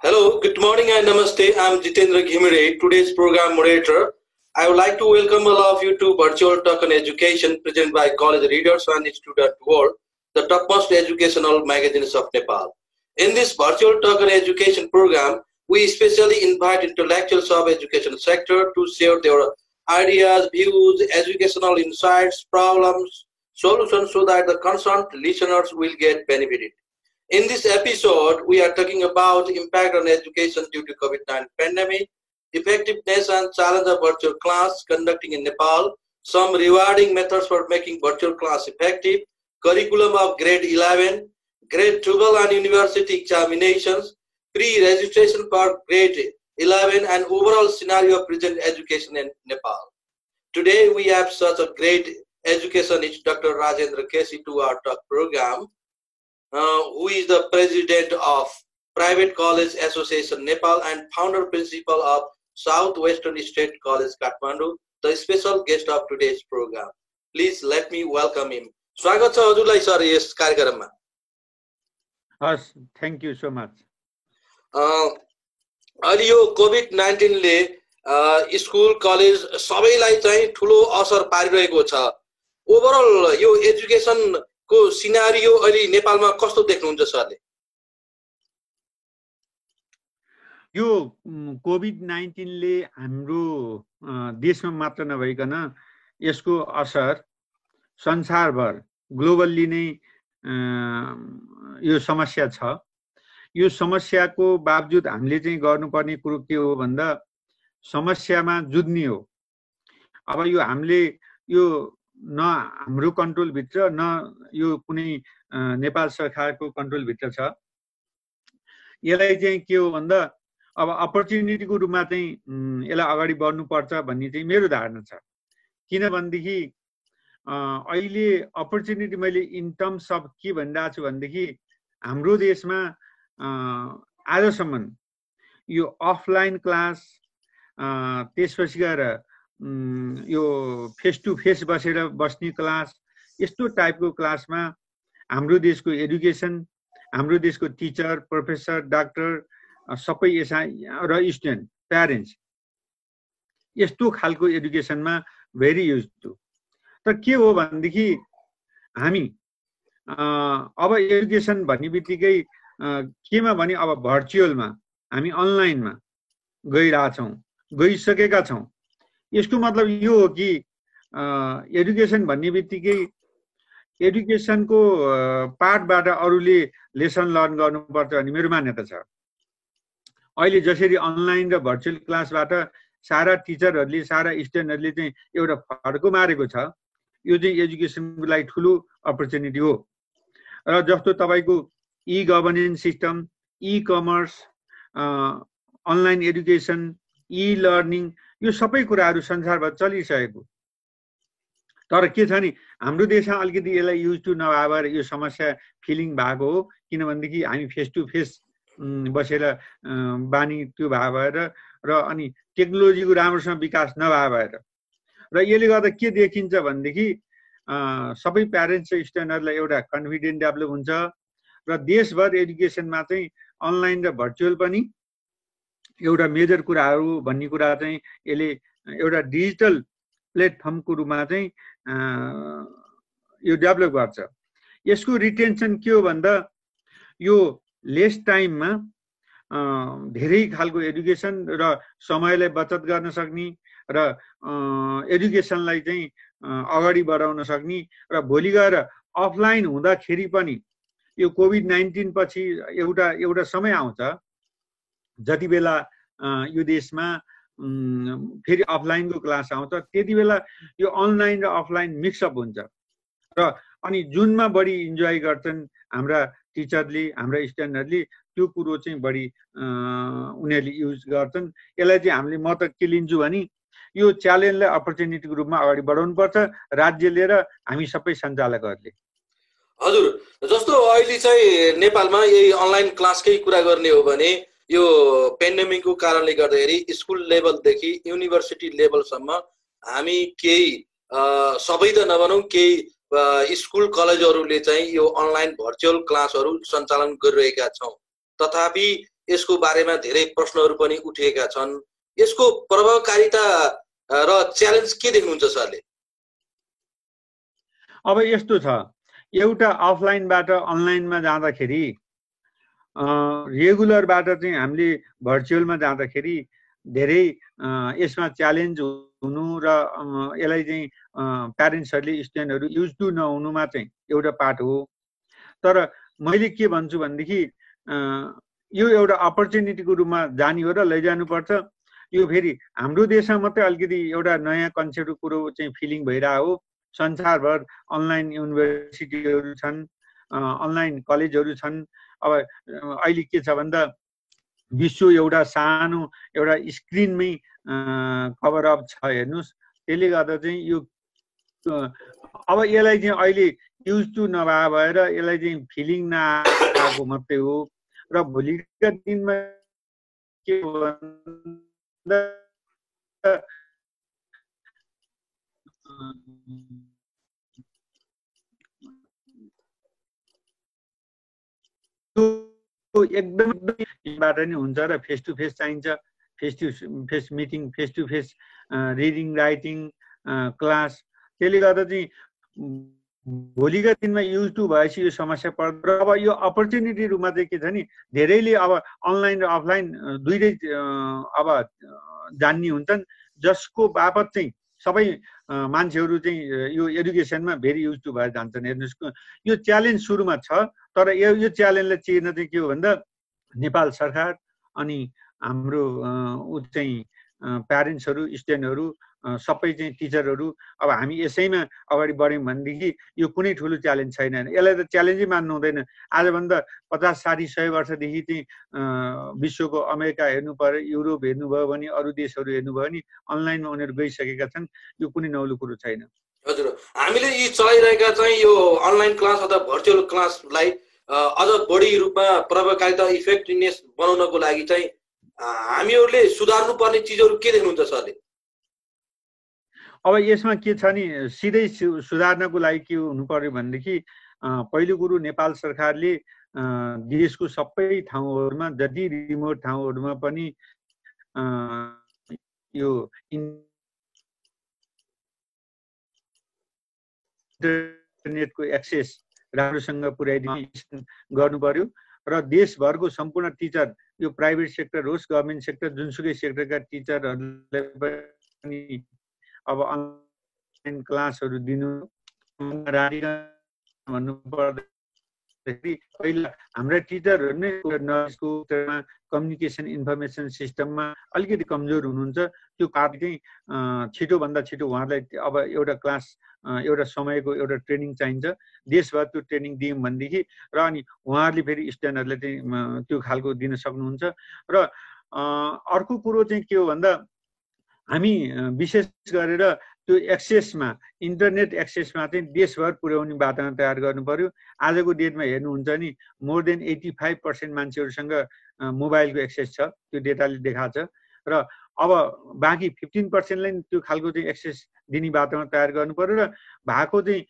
Hello, good morning and namaste. I'm Jitendra Ghimire, today's program moderator. I would like to welcome all of you to Virtual Talk on Education presented by College Readers and Student World, the topmost educational magazines of Nepal. In this Virtual Talk on Education program, we especially invite intellectuals of education sector to share their ideas, views, educational insights, problems, solutions so that the concerned listeners will get benefited. In this episode, we are talking about impact on education due to COVID-19 pandemic, effectiveness and challenge of virtual class conducting in Nepal, some rewarding methods for making virtual class effective, curriculum of grade 11, grade 12 and university examinations, pre-registration for grade 11 and overall scenario of present education in Nepal. Today, we have such a great educationist, Dr. Rajendra Kesi, to our talk program. Who is the president of Private College Association Nepal and founder principal of Southwestern State College Kathmandu, the special guest of today's program. Please let me welcome him. स्वागत छ हजुरलाई sir यस कार्यक्रममा. Yes, thank you so much. अहिले यो COVID-19 ले school college सबैलाई चाहिँ ठुलो असर पारिरहेको छ. ओभरअल यो एजुकेसन को सिनारियो अहिले नेपालमा कस्तो देख्नुहुन्छ सरले? यो कोभिड-19 ले हाम्रो देशमा मात्र नभइकन यसको असर संसारभर ग्लोबली नै यो समस्या छ. यो समस्याको बावजुद हामीले चाहिँ गर्नुपर्ने कुरो के हो भन्दा समस्यामा जुझ्ने हो. अब यो हामीले यो न हाम्रो कन्ट्रोल भित्र न यो कुनै नेपाल सरकारको कन्ट्रोल भित्र छ. यसलाई चाहिँ के हो भन्दा अब अपर्च्युनिटीको रूपमा चाहिँ यसलाई अगाडि बढ्नुपर्छ भन्ने चाहिँ मेरो धारणा छ. किनभनेदेखि अहिले अपर्च्युनिटी मैले इन टर्म्स अफ के भनिरहेको छु भनेदेखि हाम्रो देशमा आजसम्म यो अफलाइन क्लास त्यसपछि गएर यो फेस टु फेस बस्ने क्लास यस्तो टाइपको क्लासमा हाम्रो देशको एजुकेसन, हाम्रो देशको टिचर, प्रोफेसर, डाक्टर सबै र स्टुडेन्ट, प्यारेन्ट्स यस्तो खालको एजुकेसनमा भेरी युज टु. तर के हो भनेदेखि हामी अब एजुकेसन भन्ने बित्तिकै केमा भने अब भर्चुअलमा हामी अनलाइनमा गइरहेछौँ, गइसकेका छौँ. यसको मतलब यो हो कि एजुकेसन भन्ने बित्तिकै एजुकेसनको पार्टबाट अरूले लेसन लर्न गर्नुपर्छ भन्ने मेरो मान्यता छ. अहिले जसरी अनलाइन र भर्चुअल क्लासबाट सारा टिचरहरूले सारा स्टुडेन्टहरूले चाहिँ एउटा फड्को मारेको छ. यो चाहिँ एजुकेसनको लागि ठुलो अपर्च्युनिटी हो. र जस्तो तपाईँको e governance system, e commerce, online education, e learning यो सबै कुराहरू संसारभर चलिसकेको. तर के छ नि हाम्रो देशमा अलिकति यसलाई युज टु नभएर यो समस्या फिलिङ भएको हो. किनभनेदेखि हामी फेस टु फेस बसेर बानी त्यो भएर र अनि टेक्नोलोजीको राम्रोसँग विकास नभएर र यसले गर्दा के देखिन्छ भनेदेखि सबै प्यारेन्ट्स र स्टुडेन्टहरूलाई एउटा कन्फिडेन्ट डेभलप हुन्छ र देशभर एजुकेसनमा चाहिँ अनलाइन र भर्चुअल पनि एउटा मेजर कुराहरू भन्ने कुरा चाहिँ यसले एउटा डिजिटल प्लेटफर्मको रूपमा चाहिँ यो डेभलप गर्छ. यसको रिटेन्सन के हो भन्दा यो लेस टाइममा धेरै खालको एजुकेसन र समयलाई बचत गर्न सक्ने र एजुकेसनलाई चाहिँ अगाडि बढाउन सक्ने र भोलि गएर अफलाइन हुँदाखेरि पनि यो कोभिड-19 पछि एउटा समय आउँछ जति बेला यो देशमा फेरि अफलाइनको क्लास आउँछ, त्यति बेला यो अनलाइन र अफलाइन मिक्सअप हुन्छ र अनि जुनमा बढी इन्जोय गर्छन् हाम्रा टिचरले, हाम्रा स्टुडेन्टहरूले त्यो कुरो चाहिँ बढी उनीहरूले युज गर्छन्. यसलाई चाहिँ हामीले म त के लिन्छु भने यो च्यालेन्जलाई अपर्च्युनिटीको रूपमा अगाडि बढाउनुपर्छ राज्यले र हामी सबै सञ्चालकहरूले. हजुर, जस्तो अहिले चाहिँ नेपालमा यही अनलाइन क्लासकै कुरा गर्ने हो भने यो पेन्डेमिकको कारणले गर्दाखेरि स्कुल लेभलदेखि युनिभर्सिटी लेभलसम्म हामी केही सबै त नभनौँ केही स्कुल कलेजहरूले चाहिँ यो अनलाइन भर्चुअल क्लासहरू सञ्चालन गरिरहेका छौँ. तथापि यसको बारेमा धेरै प्रश्नहरू पनि उठेका छन्। यसको प्रभावकारिता र च्यालेन्ज के देख्नुहुन्छ सरले? अब यस्तो छ, एउटा अफलाइनबाट अनलाइनमा जाँदाखेरि रेगुलरबाट चाहिँ हामीले भर्चुअलमा जाँदाखेरि धेरै यसमा च्यालेन्ज हुनु र यसलाई चाहिँ प्यारेन्ट्सहरूले स्टुडेन्टहरू युज टु नहुनुमा चाहिँ एउटा पार्ट हो। तर मैले के भन्छु भनेदेखि यो एउटा अपर्च्युनिटीको रूपमा जाने हो र लैजानुपर्छ। यो फेरि हाम्रो देशमा मात्रै अलिकति एउटा नयाँ कन्सेप्टको कुरो चाहिँ फिलिङ भइरहेको हो। संसारभर अनलाइन युनिभर्सिटीहरू छन्, अनलाइन कलेजहरू छन्। अब अहिले के छ भन्दा विश्व एउटा सानो एउटा स्क्रिनमै कभर अप छ हेर्नुहोस्। त्यसले गर्दा चाहिँ यो अब यसलाई चाहिँ अहिले युज टु नभएर यसलाई चाहिँ फिलिङ नआएको मात्रै हो। र भोलिका दिनमा के हो भन्दा एकदमै नै हुन्छ र फेस टु फेस चाहिन्छ। Face to face meeting, face to face reading writing class. त्यसले गर्दा चाहिँ भोलिका दिनमा युज टु भएपछि यो समस्या पर्छ। र अब यो अपर्च्युनिटी रूपमा चाहिँ के छ नि, धेरैले अब अनलाइन र अफलाइन दुईटै अब जान्ने हुन्छन्, जसको बापत चाहिँ सबै मान्छेहरू चाहिँ यो एडुकेसनमा भेरी युज टु भएर जान्छन्। हेर्नुहोस्, यो च्यालेन्ज सुरुमा छ, तर यो च्यालेन्जलाई चिर्न चाहिँ के हो भन्दा नेपाल सरकार अनि हाम्रो चाहिँ प्यारेन्ट्सहरू, स्टुडेन्टहरू, सबै चाहिँ टिचरहरू अब हामी यसैमा अगाडि बढ्यौँ भनेदेखि यो कुनै ठुलो च्यालेन्ज छैन। यसलाई त च्यालेन्जै मान्नु हुँदैन। आजभन्दा 50, 60, 100 वर्षदेखि चाहिँ विश्वको अमेरिका हेर्नु पर्यो, युरोप हेर्नुभयो भने, अरू देशहरू हेर्नुभयो भने अनलाइनमा उनीहरू गइसकेका छन्। यो कुनै नौलो कुरो छैन। हजुर, हामीले यी चलाइरहेका चाहिँ यो अनलाइन क्लास अथवा भर्चुअल क्लासलाई अझ बढी रूपमा प्रभावकारिता इफेक्टिभनेस बनाउनको लागि चाहिँ हामीहरूले सुधार्नु पर्ने चिजहरू के देख्नुहुन्छ सरले? अब यसमा के छ नि, सिधै सुधार्नको लागि के हुनु पर्यो भनेदेखि पहिलो कुरो नेपाल सरकारले देशको सबै ठाउँहरूमा, जति रिमोट ठाउँहरूमा पनि यो इन्टरनेटको एक्सेस राम्रोसँग पुर्याइदिने गर्नु पर्यो। र देशभरको सम्पूर्ण टिचर, यो प्राइभेट सेक्टर होस्, गभर्मेन्ट सेक्टर, जुनसुकै सेक्टरका टिचरहरूलाई पनि अब अनलाइन क्लासहरू दिनु भन्नु पर्दाखेरि पहिला हाम्रा टिचरहरू नै नलेजको कम्युनिकेसन इन्फर्मेसन सिस्टममा अलिकति कमजोर हुनुहुन्छ। त्यो कारण चाहिँ छिटोभन्दा छिटो उहाँहरूलाई अब एउटा क्लास, एउटा समयको एउटा ट्रेनिङ चाहिन्छ। देशभर त्यो ट्रेनिङ दियौँ भनेदेखि र अनि उहाँहरूले फेरि स्टुडेन्टहरूलाई चाहिँ त्यो खालको दिन सक्नुहुन्छ। र अर्को कुरो चाहिँ के हो भन्दा हामी विशेष गरेर त्यो एक्सेसमा, इन्टरनेट एक्सेसमा चाहिँ देशभर पुर्याउने वातावरण तयार गर्नु पर्यो। आजको डेटमा हेर्नुहुन्छ नि, मोर देन 85% मान्छेहरूसँग मोबाइलको एक्सेस छ, त्यो डेटाले देखाएको छ। र अब बाँकी 15%लाई त्यो खालको चाहिँ एक्सेस दिने वातावरण तयार गर्नु पर्यो। र भएको चाहिँ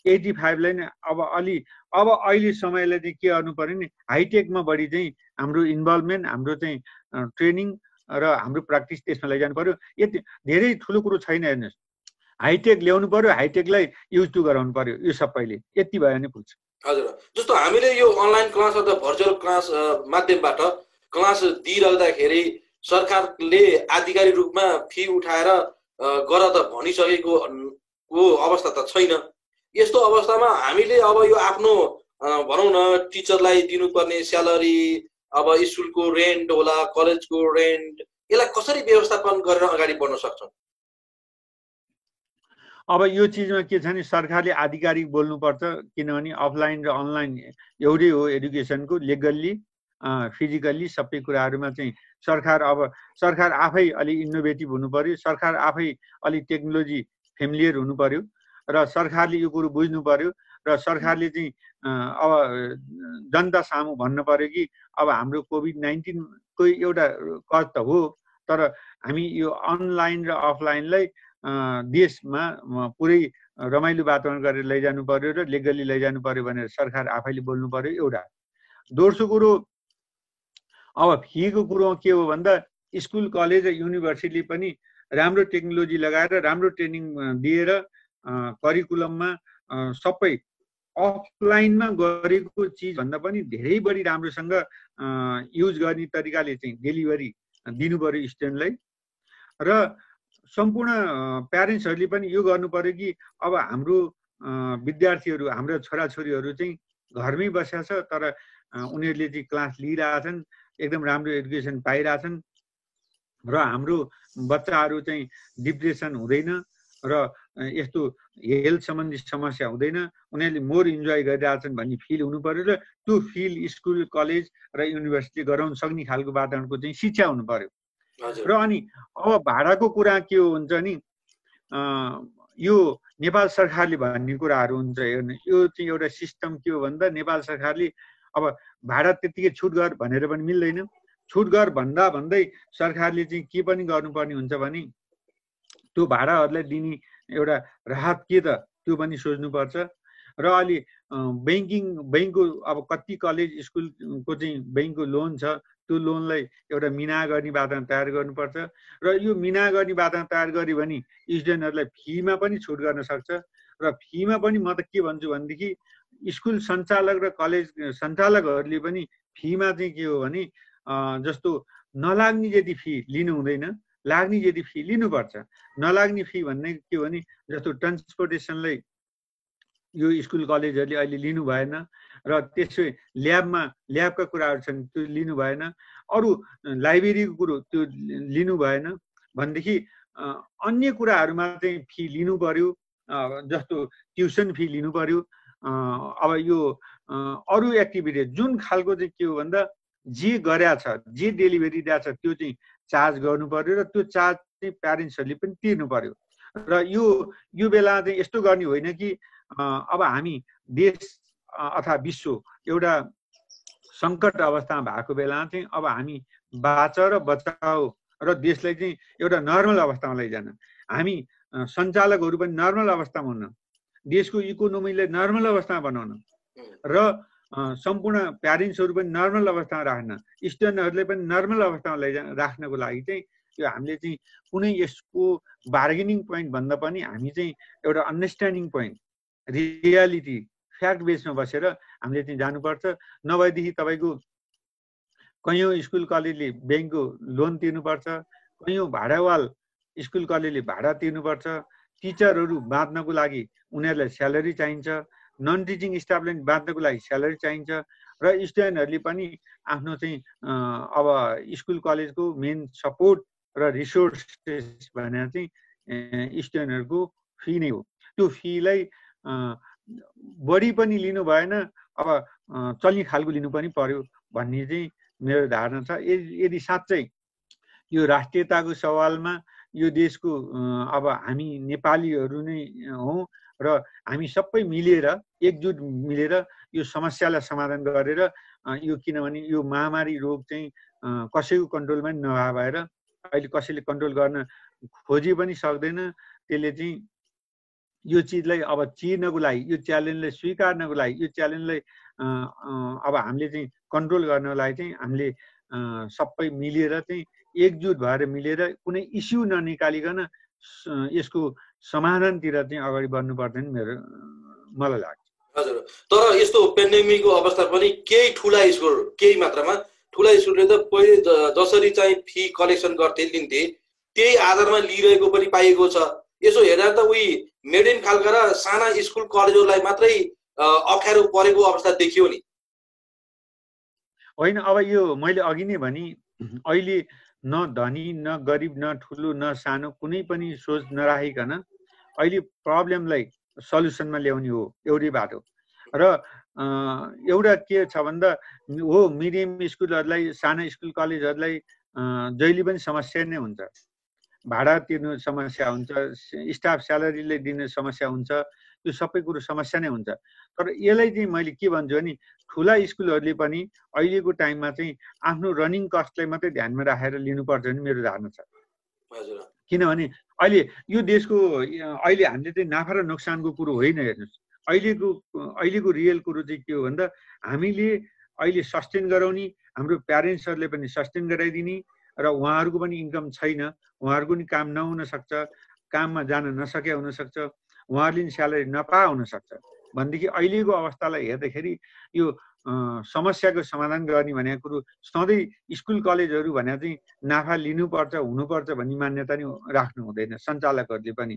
85लाई नै अब अहिले समयलाई चाहिँ के गर्नु पर्यो नि, हाइटेकमा बढी चाहिँ हाम्रो इन्भल्भमेन्ट, हाम्रो चाहिँ ट्रेनिङ र हाम्रो प्र्याक्टिस त्यसमा लैजानु पर्यो। यति धेरै ठुलो कुरो छैन। हेर्नुहोस्, हाइटेक ल्याउनु पर्यो, हाइटेकलाई युज टु गराउनु पर्यो, यो सबैले, यति भयो भने पुग्छ। हजुर, जस्तो हामीले यो अनलाइन क्लास अथवा भर्चुअल क्लास माध्यमबाट क्लास दिइरहँदाखेरि सरकारले आधिकारिक रूपमा फी उठाएर गर त भनिसकेको अवस्था त छैन। यस्तो अवस्थामा हामीले अब यो आफ्नो भनौँ न टिचरलाई दिनुपर्ने स्यालेरी, अब स्कुलको रेन्ट होला, कलेजको रेन्ट, यसलाई कसरी व्यवस्थापन गरेर अगाडि बढ्न सक्छौँ? अब यो चिजमा के छ नि, सरकारले आधिकारिक बोल्नुपर्छ। किनभने अफलाइन र अनलाइन एउटै हो एडुकेसनको, लिगल्ली, फिजिकल्ली सबै कुराहरूमा चाहिँ सरकार आफै अलि इनोभेटिभ हुनु पर्यो। सरकार आफै अलि टेक्नोलोजी फेमिलियर हुनु पर्यो र सरकारले यो कुरो बुझ्नु पर्यो। र सरकारले चाहिँ अब जनता सामु भन्न पर्यो कि अब हाम्रो कोभिड-19 को एउटा कज त हो, तर हामी यो अनलाइन र अफलाइनलाई देशमा पुरै रमाइलो वातावरण गरेर लैजानु पर्यो र लिगल्ली लैजानु पर्यो भनेर सरकार आफैले बोल्नु पर्यो। एउटा दोस्रो कुरो, अब फीको कुरो के हो भन्दा स्कुल कलेज र युनिभर्सिटीले पनि राम्रो टेक्नोलोजी लगाएर राम्रो ट्रेनिङ दिएर करिकुलममा सबै अफलाइनमा गरेको चिज भन्दा पनि धेरै बढी राम्रोसँग युज गर्ने तरिकाले चाहिँ डेलिभरी दिनु पर्यो स्टुडेन्टलाई र सम्पूर्ण प्यारेन्ट्सहरूले पनि यो गर्नु पर्यो कि अब हाम्रो विद्यार्थीहरू हाम्रो छोराछोरीहरू चाहिँ घरमै बसेका छ तर उनीहरूले चाहिँ क्लास लिइरहेछन् एकदम राम्रो एजुकेसन पाइरहेछन् र हाम्रो बच्चाहरू चाहिँ डिप्रेसन हुँदैन र यस्तो हेल्थ सम्बन्धी समस्या हुँदैन उनीहरूले मोर इन्जोय गरिरहेछन् भन्ने फिल हुनु पर्यो र त्यो फिल स्कुल कलेज र युनिभर्सिटी गराउन सक्ने खालको वातावरणको चाहिँ शिक्षा हुनु पर्यो र अनि अब भाडाको कुरा के हो हुन्छ नि यो नेपाल सरकारले भन्ने कुराहरू हुन्छ हेर्नु यो चाहिँ एउटा सिस्टम के हो भन्दा नेपाल सरकारले अब भाडा त्यतिकै छुट गर भनेर पनि मिल्दैन छुट गर भन्दा भन्दै सरकारले चाहिँ के पनि गर्नुपर्ने हुन्छ भने त्यो भाडाहरूलाई दिने एउटा राहत के त त्यो पनि सोच्नुपर्छ र अलि बैंकको अब कति कलेज स्कुलको चाहिँ बैंकको लोन छ त्यो लोनलाई एउटा मिना गर्ने वातावरण तयार गर्नुपर्छ र यो मिना गर्ने वातावरण तयार गर्यो भने स्टुडेन्टहरूलाई फीमा पनि छुट गर्न सक्छ र फीमा पनि म त के भन्छु भनेदेखि स्कुल सञ्चालक र कलेज सञ्चालकहरूले पनि फीमा चाहिँ के हो भने जस्तो नलाग्ने यदि फी लिनु हुँदैन लाग्ने यदि फी लिनुपर्छ नलाग्ने फी भन्ने के हो भने जस्तो ट्रान्सपोर्टेसनलाई यो स्कुल कलेजहरूले अहिले लिनु भएन र त्यसै ल्याबका कुराहरू छन् त्यो लिनु भएन अरू लाइब्रेरीको कुरो त्यो लिनु भएन भनेदेखि अन्य कुराहरूमा चाहिँ फी लिनु पर्यो जस्तो ट्युसन फी लिनु पर्यो अब यो अरू एक्टिभिटी जुन खालको चाहिँ के हो भन्दा जे गरेछ जे डेलिभरी दिएको छ त्यो चाहिँ चार्ज गर्नु पर्यो र त्यो चार्ज चाहिँ प्यारेन्ट्सहरूले पनि तिर्नु पर्यो र यो बेला चाहिँ यस्तो गर्ने होइन कि अब हामी देश अथवा विश्व एउटा सङ्कट अवस्थामा भएको बेला चाहिँ अब हामी बाँच र बचाऊ र देशलाई चाहिँ एउटा नर्मल अवस्थामा लैजान हामी सञ्चालकहरू पनि नर्मल अवस्थामा हुन देशको इकोनोमीलाई नर्मल अवस्थामा बनाउन र सम्पूर्ण प्यारेन्ट्सहरू पनि नर्मल अवस्थामा राख्न स्टुडेन्टहरूलाई पनि नर्मल अवस्थामा राख्नको लागि चाहिँ यो हामीले चाहिँ कुनै यसको बार्गेनिङ पोइन्ट भन्दा पनि हामी चाहिँ एउटा अन्डरस्ट्यान्डिङ पोइन्ट रियालिटी फ्याक्ट बेसमा बसेर हामीले चाहिँ जानुपर्छ नभएदेखि तपाईँको कैयौँ स्कुल कलेजले ब्याङ्कको लोन तिर्नुपर्छ कैयौँ भाडावाल स्कुल कलेजले भाडा तिर्नुपर्छ टिचरहरू बाँच्नको लागि उनीहरूलाई स्यालेरी चाहिन्छ नन टिचिङ स्टाफलाई बाँच्नको लागि स्यालेरी चाहिन्छ र स्टुडेन्टहरूले पनि आफ्नो चाहिँ अब स्कुल कलेजको मेन सपोर्ट र रिसोर्सेस भनेर चाहिँ स्टुडेन्टहरूको फी नै हो त्यो फीलाई बढी पनि लिनु भएन अब चल्ने खालको लिनु पनि पर्यो भन्ने चाहिँ मेरो धारणा छ यदि साँच्चै यो राष्ट्रियताको सवालमा यो देशको अब हामी नेपालीहरू नै हौँ र हामी सबै मिलेर एकजुट मिलेर यो समस्यालाई समाधान गरेर यो किनभने यो महामारी रोग चाहिँ कसैको कन्ट्रोलमा नभएर अहिले कसैले कन्ट्रोल गर्न खोजी पनि सक्दैन त्यसले चाहिँ यो चिजलाई अब चिर्नको लागि यो च्यालेन्जलाई स्वीकार्नको लागि यो च्यालेन्जलाई अब हामीले चाहिँ कन्ट्रोल गर्नको लागि चाहिँ हामीले सबै मिलेर चाहिँ एकजुट भएर मिलेर कुनै इस्यु ननिकालिकन यसको समाधानतिर चाहिँ अगाडि बढ्नु पर्दैन मलाई लाग्छ हजुर तर यस्तो पेन्डेमिकको अवस्था पनि केही ठुला स्कुल केही मात्रामा ठुला स्कुलले त पहिले जसरी चाहिँ फी कलेक्सन गर्थे लिन्थे त्यही आधारमा लिइरहेको पनि पाइएको छ यसो हेर्दा त उही मेडेन खालका र साना स्कुल कलेजहरूलाई मात्रै अप्ठ्यारो परेको अवस्था देखियो नि होइन अब यो मैले अघि नै भने अहिले न धनी न गरिब न ठुलो न सानो कुनै पनि सोच नराखिकन अहिले प्रब्लमलाई सल्युसनमा ल्याउने हो एउटै बाटो र एउटा के छ भन्दा हो मिडियम स्कुलहरूलाई साना स्कुल कलेजहरूलाई जहिले पनि समस्या नै हुन्छ भाडा तिर्नु समस्या हुन्छ स्टाफ स्यालेरीले दिने समस्या हुन्छ यो सबै कुरो समस्या नै हुन्छ तर यसलाई चाहिँ मैले के भन्छु भने ठुला स्कुलहरूले पनि अहिलेको टाइममा चाहिँ आफ्नो रनिङ कस्टलाई मात्रै ध्यानमा राखेर लिनुपर्छ भने मेरो धारणा छ किनभने अहिले यो देशको अहिले हामीले चाहिँ नाफा र नोक्सानको कुरो होइन हेर्नुहोस् अहिलेको रियल कुरो चाहिँ के हो भन्दा हामीले अहिले सस्टेन गराउने हाम्रो प्यारेन्ट्सहरूले पनि सस्टेन गराइदिने र उहाँहरूको पनि इन्कम छैन, उहाँहरूको पनि काम नहुन सक्छ, काममा जान नसके हुन सक्छ, उहाँहरूले नि स्यालेरी नपाए हुन सक्छ भनेदेखि अहिलेको अवस्थालाई हेर्दाखेरि यो समस्याको समाधान गर्ने भनेको कुरो सधैँ स्कुल कलेजहरू भने चाहिँ नाफा लिनुपर्छ हुनुपर्छ भन्ने मान्यता नि राख्नु हुँदैन सञ्चालकहरूले पनि,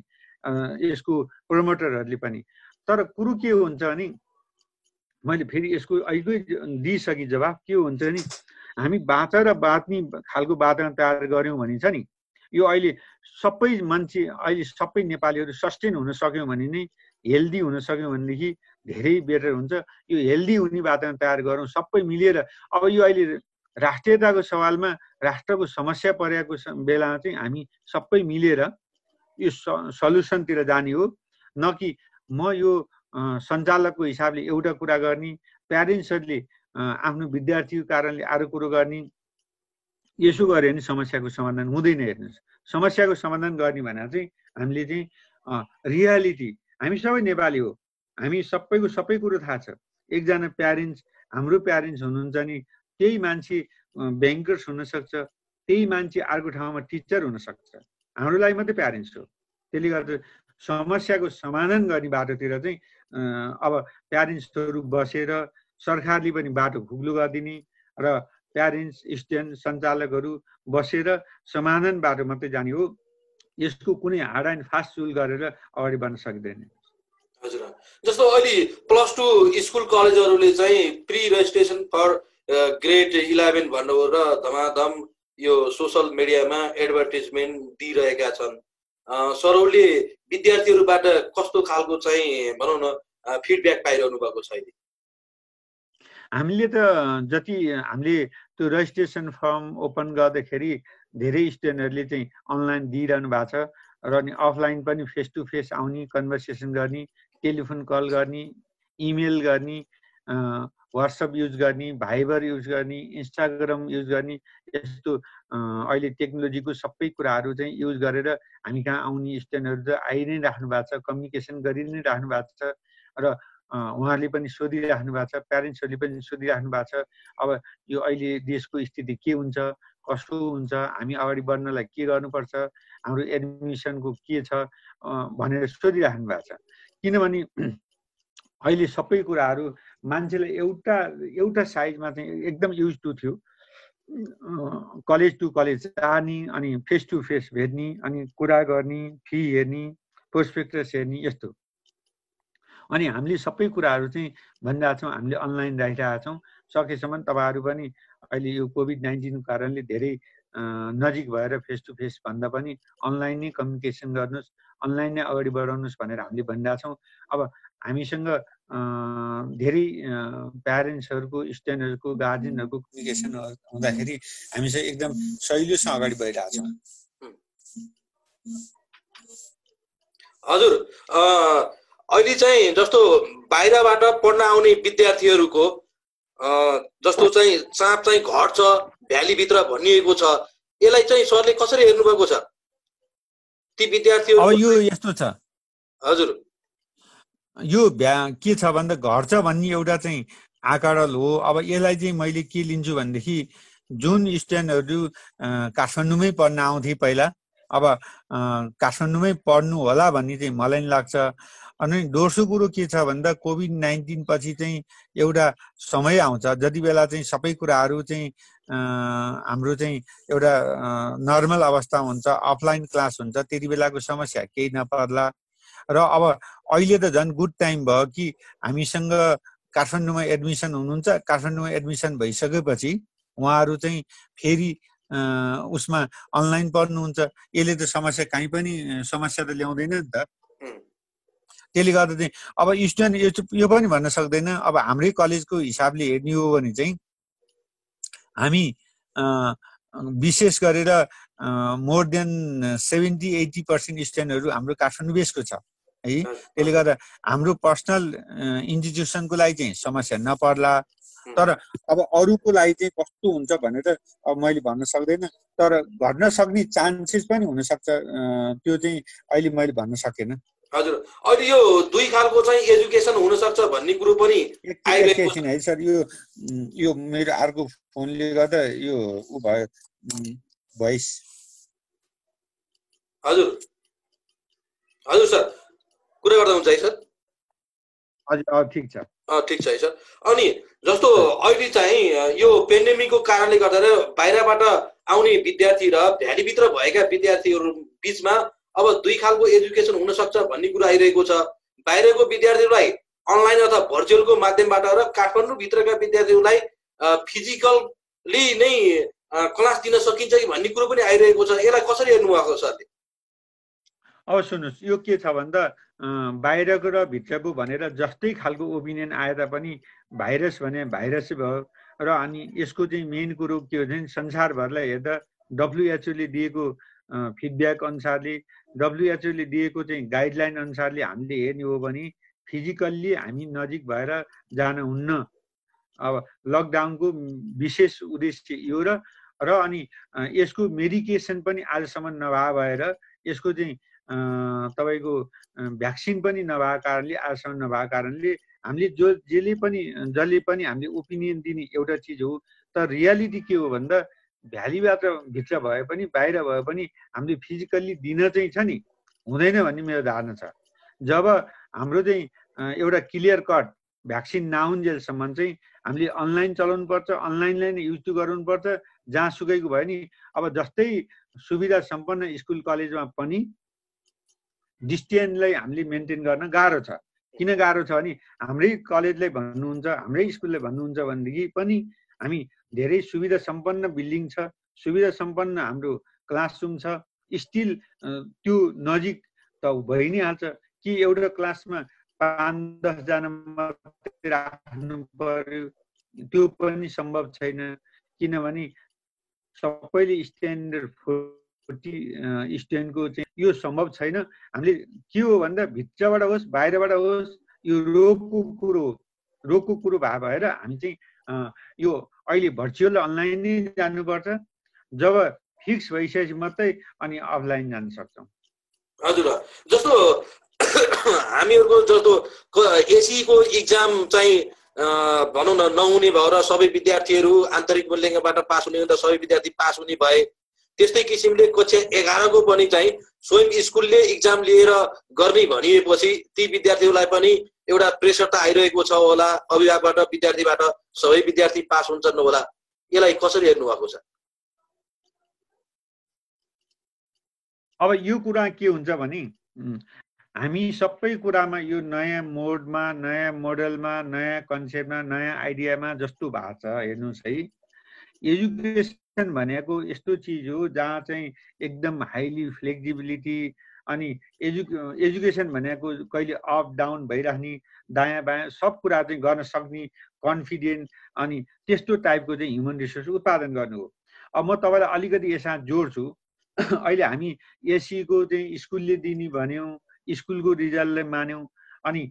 यसको प्रमोटरहरूले पनि। तर कुरो के हुन्छ भने मैले फेरि यसको अहिले दिइसकेँ जवाफ के हुन्छ नि, हामी बाँचेर बाँच्ने खालको वातावरण तयार गऱ्यौँ भने छ नि, यो अहिले सबै मान्छे अहिले सबै नेपालीहरू सस्टेन हुन सक्यौँ भने नै, हेल्दी हुन सक्यौँ भनेदेखि धेरै बेटर हुन्छ। यो हेल्दी हुने वातावरण तयार गरौँ सबै मिलेर। अब यो अहिले राष्ट्रियताको सवालमा राष्ट्रको समस्या परेको बेलामा चाहिँ हामी सबै मिलेर यो सल्युसनतिर जाने हो, न कि म यो सञ्चालकको हिसाबले एउटा कुरा गर्ने, प्यारेन्ट्सहरूले आफ्नो विद्यार्थीको कारणले अरू कुरो गर्ने, यसो गऱ्यो भने समस्याको समाधान हुँदैन। हेर्नुहोस्, समस्याको समाधान गर्ने भने चाहिँ हामीले चाहिँ रियालिटी, हामी सबै नेपाली हो, हामी सबैको सबै कुरो थाहा छ। एकजना प्यारेन्ट्स, हाम्रो प्यारेन्ट्स हुनुहुन्छ नि, त्यही मान्छे ब्याङ्कर्स हुनसक्छ, त्यही मान्छे अर्को ठाउँमा टिचर हुनसक्छ, हाम्रो लागि मात्रै प्यारेन्ट्स हो। त्यसले गर्दा समस्याको समाधान गर्ने बाटोतिर चाहिँ अब प्यारेन्ट्सहरू बसेर सरकारले पनि बाटो खुग्लो गरिदिने र प्यारेन्ट्स स्टुडेन्ट सञ्चालकहरू बसेर समाधान बाटो मात्रै जाने हो। यसको कुनै हार्ड एन्ड फास्ट रुल गरेर अगाडि बढ्न सक्दैन। हजुर, जस्तो अहिले +2 स्कुल कलेजहरूले चाहिँ प्री रेजिस्ट्रेसन फर ग्रेड 11 भन्नुभयो र धमाधम यो सोसल मिडियामा एडभर्टिजमेन्ट दिइरहेका छन्। सरहरूले विद्यार्थीहरूबाट कस्तो खालको चाहिँ भनौँ न फिडब्याक पाइरहनु भएको छ? हामीले त जति हामीले त्यो रेजिस्ट्रेसन फर्म ओपन गर्दाखेरि धेरै स्टुडेन्टहरूले चाहिँ अनलाइन दिइरहनु भएको छ र अनि अफलाइन पनि फेस टु फेस आउने, कन्भर्सेसन गर्ने, टेलिफोन कल गर्ने, इमेल गर्ने, वाट्सएप युज गर्ने, भाइबर युज गर्ने, इन्स्टाग्राम युज गर्ने, यस्तो अहिले टेक्नोलोजीको सबै कुराहरू चाहिँ युज गरेर हामी कहाँ आउने स्टुडेन्टहरू त आइ नै राख्नु भएको छ, कम्युनिकेसन गरि नै राख्नु भएको छ र उहाँहरूले पनि सोधिराख्नु भएको छ, प्यारेन्ट्सहरूले पनि सोधिराख्नु भएको छ। अब यो अहिले देशको स्थिति के हुन्छ, कसो हुन्छ, हामी अगाडि बढ्नलाई के गर्नुपर्छ, हाम्रो एडमिसनको के छ भनेर सोधिराख्नु भएको छ। किनभने अहिले सबै कुराहरू मान्छेलाई एउटा साइजमा चाहिँ एकदम युज टु थियो, कलेज टु कलेज जाने, अनि फेस टु फेस भेट्ने, अनि कुरा गर्ने, फी हेर्ने, प्रोस्पेक्टस हेर्ने, यस्तो। अनि हामीले सबै कुराहरू चाहिँ भनिरहेको छौँ, हामीले अनलाइन राखिरहेका छौँ। सकेसम्म तपाईँहरू पनि अहिले यो कोभिड-19 कारणले धेरै नजिक भएर फेस टु फेस भन्दा पनि अनलाइन नै कम्युनिकेसन गर्नुहोस्, अनलाइन नै अगाडि बढाउनुहोस् भनेर हामीले भनिरहेको छौँ। अब हामीसँग धेरै प्यारेन्ट्सहरूको, स्टुडेन्टहरूको, गार्जियनहरूको कम्युनिकेसन हुँदाखेरि हामीसँग एकदम सहिलोसँग अगाडि बढिरहेको छौँ। हजुर, अहिले चाहिँ जस्तो बाहिरबाट पढ्न आउने विद्यार्थीहरूको जस्तो चाहिँ चाप चाहिँ घट्छ, भ्यालीभित्र भनिएको छ, यसलाई चाहिँ सरले कसरी हेर्नुभएको छ? ती विद्यार्थीहरू अब यो यस्तो छ। हजुर, यो के छ भन्दा घट्छ भन्ने एउटा चाहिँ आकलन हो। अब यसलाई चाहिँ मैले के लिन्छु भनेदेखि जुन स्टुडेन्टहरू काठमाडौँमै पढ्न आउँथे पहिला, अब काठमाडौँमै पढ्नु होला भन्ने चाहिँ मलाई नि लाग्छ। अनि दोस्रो कुरो के छ भन्दा कोभिड-19 पछि चाहिँ एउटा समय आउँछ जति बेला चाहिँ सबै कुराहरू चाहिँ हाम्रो चाहिँ एउटा नर्मल अवस्था हुन्छ, अफलाइन क्लास हुन्छ, त्यति बेलाको समस्या केही नपर्ला। र अब अहिले त झन् गुड टाइम भयो कि हामीसँग काठमाडौँमा एडमिसन हुनुहुन्छ, काठमाडौँमा एडमिसन भइसकेपछि उहाँहरू चाहिँ फेरि उसमा अनलाइन पढ्नुहुन्छ। यसले त समस्या कहीँ पनि समस्या त ल्याउँदैन नि त। त्यसले गर्दा चाहिँ अब स्टुडेन्ट यो पनि भन्न सक्दैन। अब हाम्रै कलेजको हिसाबले हेर्ने हो भने चाहिँ हामी विशेष गरेर मोर देन 70-80% स्टुडेन्टहरू हाम्रो काठमाडौँ बेसको छ है। त्यसले गर्दा हाम्रो पर्सनल इन्स्टिट्युसनको लागि चाहिँ समस्या नपर्ला। तर अब अरूको लागि चाहिँ कस्तो हुन्छ भनेर अब मैले भन्न सक्दैन। तर घट्न सक्ने चान्सेस पनि हुनसक्छ, त्यो चाहिँ अहिले मैले भन्न सकेन। हजुर अहिले यो दुई खालको चाहिँ एजुकेसन हुन सक्छ भन्ने कुरो पनि आइरहेको छ है सर। यो मेरो अर्को फोनले गर्दा यो उ भयो भोइस। हजुर हजुर सर कुरा गर्दा हुन्छ है सर? हजुर ठिक छ। ठिक छ है सर। अनि जस्तो अहिले चाहिँ यो पेन्डेमिकको कारणले गर्दा बाहिरबाट आउने विद्यार्थी र भ्यालीभित्र भएका विद्यार्थीहरू बीचमा अब दुई खालको एजुकेसन हुन सक्छ भन्ने कुरा आइरहेको छ। बाहिरको विद्यार्थीहरूलाई अनलाइन अथवा भर्चुअलको माध्यमबाट र काठमाडौँ भित्रका विद्यार्थीहरूलाई फिजिकली नै क्लास दिन सकिन्छ कि भन्ने कुरो पनि आइरहेको छ। यसलाई कसरी हेर्नु भएको सरले? अब सुन्नुहोस्, यो के छ भन्दा बाहिरको र भित्रको भनेर जस्तै खालको ओपिनियन आए तापनि भाइरस भने भाइरसै भयो। र अनि यसको चाहिँ मेन कुरो के हो भने संसारभरलाई हेर्दा WHO ले दिएको फिडब्याक अनुसारले, WHO ले दिएको चाहिँ गाइडलाइन अनुसारले हामीले हेर्ने हो भने फिजिकल्ली हामी नजिक भएर जान हुन्न। अब लकडाउनको विशेष उद्देश्य यो र अनि यसको मेडिकेसन पनि आजसम्म नभए भएर यसको चाहिँ तपाईको भ्याक्सिन पनि नभएको कारणले, आजसम्म नभएको कारणले हामीले जसले पनि हामीले ओपिनियन दिने एउटा चिज हो। तर रियालिटी के हो भन्दा भ्यालीबाट भित्र भए पनि बाहिर भए पनि हामीले फिजिकल्ली दिन चाहिँ छ नि, हुँदैन भन्ने मेरो धारणा छ। जब हाम्रो चाहिँ एउटा क्लियर कट भ्याक्सिन नआउन्जेलसम्म चाहिँ हामीले अनलाइन चलाउनु पर्छ, अनलाइनलाई नै युज गर्नुपर्छ जहाँ सुकैको भयो नि। अब जस्तै सुविधा सम्पन्न स्कुल कलेजमा पनि डिस्टेन्सलाई हामीले मेन्टेन गर्न गाह्रो छ। किन गाह्रो छ भने हाम्रै कलेजलाई भन्नुहुन्छ, हाम्रै स्कुललाई भन्नुहुन्छ भनेदेखि पनि हामी धेरै सुविधा सम्पन्न बिल्डिङ छ, सुविधा सम्पन्न हाम्रो क्लासरुम छ, स्टिल त्यो नजिक त भइ नै हाल्छ कि एउटा क्लासमा 5-10 जना मात्रै राख्नु पर्यो, त्यो पनि सम्भव छैन। किनभने सबैले स्ट्यान्डर्ड 40 स्टुडेन्टको चाहिँ यो सम्भव छैन। हामीले के हो भन्दा भित्रबाट होस् बाहिरबाट होस् यो रोगको कुरो भएर हामी चाहिँ यो अहिले भर्चुअल अनलाइन नै जानुपर्छ। जब फिक्स भइसकेपछि मात्रै अनि अफलाइन जान सक्छौँ। हजुर, जस्तो हामीहरूको जस्तो एसीको इक्जाम चाहिँ भनौँ न नहुने भयो र सबै विद्यार्थीहरू आन्तरिक मूल्याङ्कनबाट पास हुने हुँदा सबै विद्यार्थी पास हुने भए, त्यस्तै किसिमले कक्षा 11 को पनि चाहिँ स्वयं स्कुलले इक्जाम लिएर गर्ने भनिएपछि ती विद्यार्थीहरूलाई पनि एउटा प्रेसर त आइरहेको छ होला, अभिभावकबाट विद्यार्थीबाट सबै विद्यार्थी पास हुन्छन् होला। यसलाई कसरी हेर्नु भएको छ? अब यो कुरा के हुन्छ भने हामी सबै कुरामा यो नयाँ मोडमा, नयाँ मोडलमा, नयाँ कन्सेप्टमा, नयाँ आइडियामा जस्तो भएको छ। हेर्नुहोस् है, एजुकेसन भनेको यस्तो चिज हो जहाँ चाहिँ एकदम हाइली फ्लेक्सिबिलिटी, अनि एजुकेसन भनेको कहिले अप डाउन भइराख्ने, दायाँ बायाँ सब कुरा चाहिँ गर्न सक्ने, कन्फिडेन्ट, अनि त्यस्तो टाइपको चाहिँ ह्युमन रिसोर्स उत्पादन गर्नु हो। अब म तपाईँलाई अलिकति यसमा जोड्छु। अहिले हामी एसीको चाहिँ स्कुलले दिने भन्यौँ, स्कुलको रिजल्टलाई मान्यौँ, अनि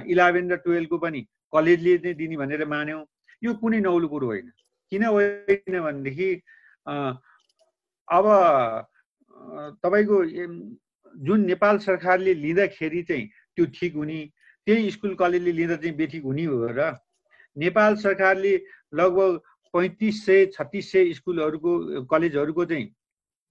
11 र 12 को पनि कलेजले चाहिँ दिने भनेर मान्यौँ। यो कुनै नौलो कुरो होइन। किन होइन भनेदेखि अब तपाईँको जुन नेपाल सरकारले लिँदाखेरि चाहिँ त्यो ठिक हुने, त्यही स्कुल कलेजले लिँदा चाहिँ बेठिक हुने हो र? नेपाल सरकारले लगभग 3500-3600 स्कुलहरूको कलेजहरूको चाहिँ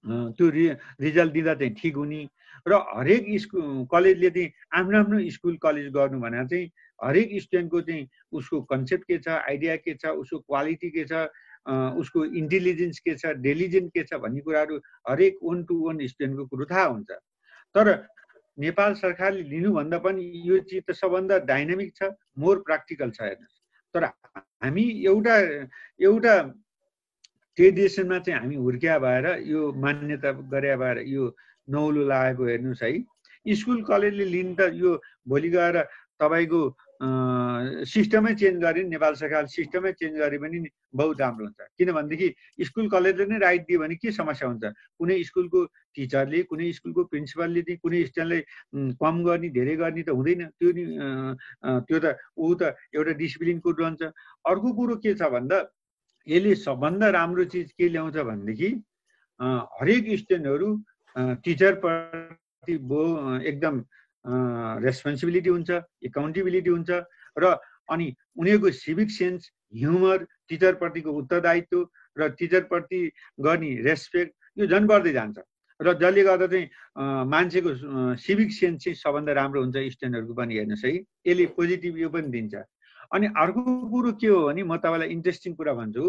त्यो रिजल्ट दिँदा चाहिँ ठिक हुने र हरेक स्कुल कलेजले चाहिँ आफ्नो आफ्नो स्कुल कलेज गर्नु भनेर चाहिँ हरेक स्टुडेन्टको चाहिँ उसको कन्सेप्ट के छ, आइडिया के छ, उसको क्वालिटी के छ, उसको इन्टेलिजेन्स के छ, डेलिजेन्ट के छ भन्ने कुराहरू हरेक 1 to 1 स्टुडेन्टको कुरो थाहा हुन्छ। तर नेपाल सरकारले लिनुभन्दा पनि यो चिज त सबभन्दा डाइनामिक छ, मोर प्र्याक्टिकल छ। हेर्नुहोस्, तर हामी एउटा ट्रेडिसनमा चाहिँ हामी हुर्किया भएर यो मान्यता गरे भएर यो नौलो लागेको। हेर्नुहोस् है, स्कुल कलेजले लिन त यो भोलि गएर तपाईँको सिस्टमै चेन्ज गरे, नेपाल सरकार सिस्टमै चेन्ज गरे पनि बहुत राम्रो हुन्छ। किनभनेदेखि स्कुल कलेजले नै राइट दियो भने के समस्या हुन्छ? कुनै स्कुलको टिचरले, कुनै स्कुलको प्रिन्सिपलले चाहिँ कुनै स्टुडेन्टलाई कम गर्ने, धेरै गर्ने त हुँदैन। त्यो त एउटा डिसिप्लिनको रहन्छ। अर्को कुरो के छ भन्दा यसले सबभन्दा राम्रो चिज के ल्याउँछ भनेदेखि हरेक स्टुडेन्टहरू टिचरप्रति एकदम रेस्पोन्सिबिलिटी हुन्छ, एकाउन्टेबिलिटी हुन्छ र अनि उनीहरूको सिभिक सेन्स, ह्युमर, टिचरप्रतिको उत्तरदायित्व र टिचरप्रति गर्ने रेस्पेक्ट यो झन् बढ्दै जान्छ र जसले गर्दा चाहिँ मान्छेको सिभिक सेन्स चाहिँ सबभन्दा राम्रो हुन्छ स्टुडेन्टहरूको पनि। हेर्नुहोस् है, यसले पोजिटिभ यो पनि दिन्छ। अनि अर्को कुरो के हो भने म तपाईँलाई इन्ट्रेस्टिङ कुरा भन्छु,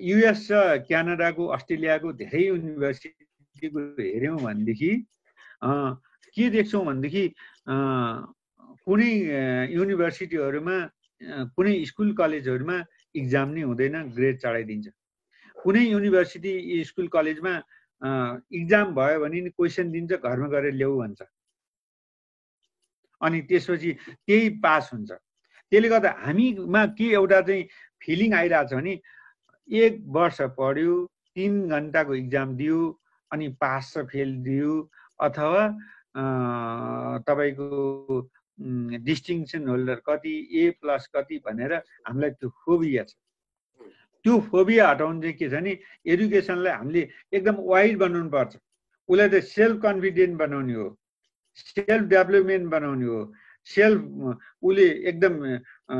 युएस र क्यानाडाको, अस्ट्रेलियाको धेरै युनिभर्सिटीको हेऱ्यौँ भनेदेखि के देख्छौँ भनेदेखि कुनै युनिभर्सिटीहरूमा, कुनै स्कुल कलेजहरूमा इक्जाम नै हुँदैन, ग्रेड चढाइदिन्छ। कुनै युनिभर्सिटी स्कुल कलेजमा इक्जाम भयो भने नि क्वेसन दिन्छ, घरमा गएर ल्याऊ भन्छ, अनि त्यसपछि त्यही पास हुन्छ। त्यसले गर्दा हामीमा के एउटा चाहिँ फिलिङ आइरहेछ भने 1 वर्ष पढ्यो, 3 घन्टाको इक्जाम दियो, अनि पास र फेल दियो, अथवा तपाईँको डिस्टिङसन होल्डर कति, A+ कति भनेर हामीलाई त्यो फोबिया छ। त्यो फोबिया हटाउनु चाहिँ के छ भने एजुकेसनलाई हामीले एकदम वाइड बनाउनु पर्छ। उसलाई चाहिँ सेल्फ कन्फिडेन्ट बनाउने हो, सेल्फ डेभलपमेन्ट बनाउने हो, उसले एकदम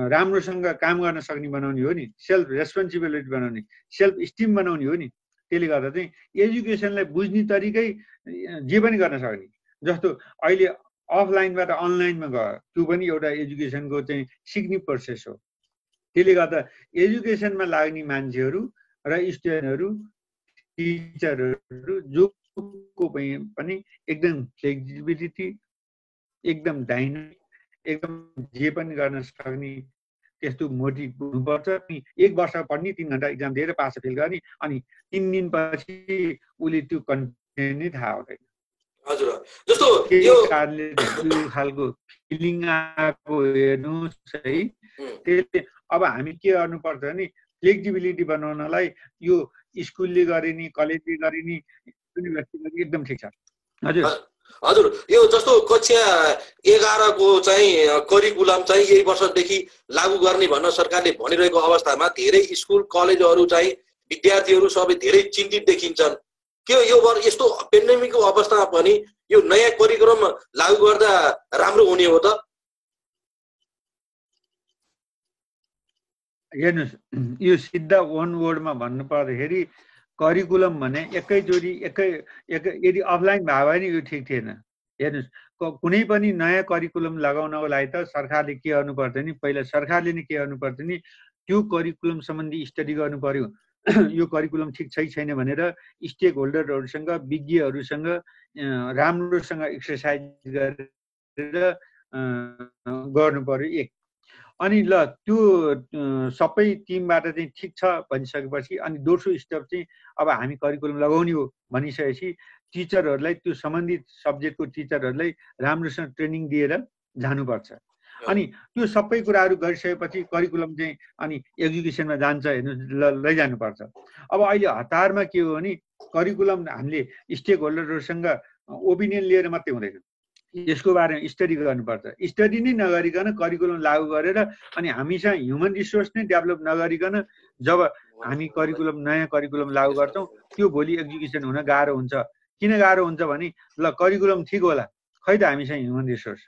राम्रोसँग काम गर्न सक्ने बनाउने हो नि, सेल्फ रेस्पोन्सिबिलिटी बनाउने, सेल्फ स्टिम बनाउने हो नि। त्यसले गर्दा चाहिँ एजुकेसनलाई बुझ्ने तरिकै जे पनि गर्न सक्ने, जस्तो अहिले अफलाइनबाट अनलाइनमा गयो, त्यो पनि एउटा एजुकेसनको चाहिँ सिक्ने प्रोसेस हो। त्यसले गर्दा एजुकेसनमा लाग्ने मान्छेहरू र स्टुडेन्टहरू, टिचरहरू जो को पनि एकदम फ्लेक्सिबिलिटी, एकदम डाइनामिक, एकदम जे पनि गर्न सक्ने त्यस्तो मोटिभ हुनुपर्छ। 1 वर्ष पढ्ने, 3 घन्टा इक्जाम दिएर पास फेल गर्ने, अनि 3 दिनपछि उसले त्यो कन्टेन्ट नै थाहा हुँदैन। हजुर, जस्तो यो कारणले त्यो खालको फिलिङ आएको हेर्नुहोस् है। त्यसले अब हामी के गर्नुपर्छ भने फ्लेक्सिबिलिटी बनाउनलाई यो स्कुलले गरे नि, कलेजले गरे नि, युनिभर्सिटीले एकदम ठिक छ। हजुर हजुर, यो जस्तो कक्षा 11 को चाहिँ करिकुलम चाहिँ यही वर्षदेखि लागू गर्ने भन्न सरकारले भनिरहेको अवस्थामा धेरै स्कुल कलेजहरू चाहिँ विद्यार्थीहरू सबै धेरै चिन्तित देखिन्छन्। के यो यस्तो पेन्डेमिकको अवस्थामा पनि यो नयाँ करिकुलम लागू गर्दा राम्रो हुने हो त? हेर्नुहोस्, यो सिधा 1 वर्डमा भन्नु पर्दाखेरि करिकुलम भने एकैचोटि यदि अफलाइन भयो भने यो ठिक थिएन। हेर्नुहोस्, कुनै पनि नयाँ करिकुलम लगाउनको लागि त सरकारले के गर्नुपर्छ नि, पहिला सरकारले नै के गर्नुपर्छ नि, त्यो करिकुलम सम्बन्धी स्टडी गर्नु पर्यो। यो करिकुलम ठिक छैन भनेर स्टेक होल्डरहरूसँग, विज्ञहरूसँग राम्रोसँग एक्सर्साइज गरेर गर्नु पर्यो। 1 अनि ल त्यो सबै टिमबाट चाहिँ ठिक छ भनिसकेपछि अनि दोस्रो स्टेप चाहिँ अब हामी करिकुलम लगाउने हो भनिसकेपछि टिचरहरूलाई, त्यो सम्बन्धित सब्जेक्टको टिचरहरूलाई राम्रोसँग ट्रेनिङ दिएर जानुपर्छ। अनि त्यो सबै कुराहरू गरिसकेपछि करिकुलम चाहिँ अनि एजुकेसनमा जान्छ, हेर्नु लैजानुपर्छ। अब अहिले हतारमा के हो भने करिकुलम हामीले स्टेक होल्डरहरूसँग ओपिनियन लिएर मात्रै हुँदैन, यसको बारेमा स्टडी गर्नुपर्छ। स्टडी नै नगरिकन करिकुलम लागू गरेर अनि हामीसँग ह्युमन रिसोर्स नै डेभलप नगरिकन जब हामी करिकुलम, नयाँ करिकुलम लागू गर्छौँ, त्यो भोलि एजुकेसन हुन गाह्रो हुन्छ। किन गाह्रो हुन्छ भने ल करिकुलम ठिक होला, खै त हामीसँग ह्युमन रिसोर्स,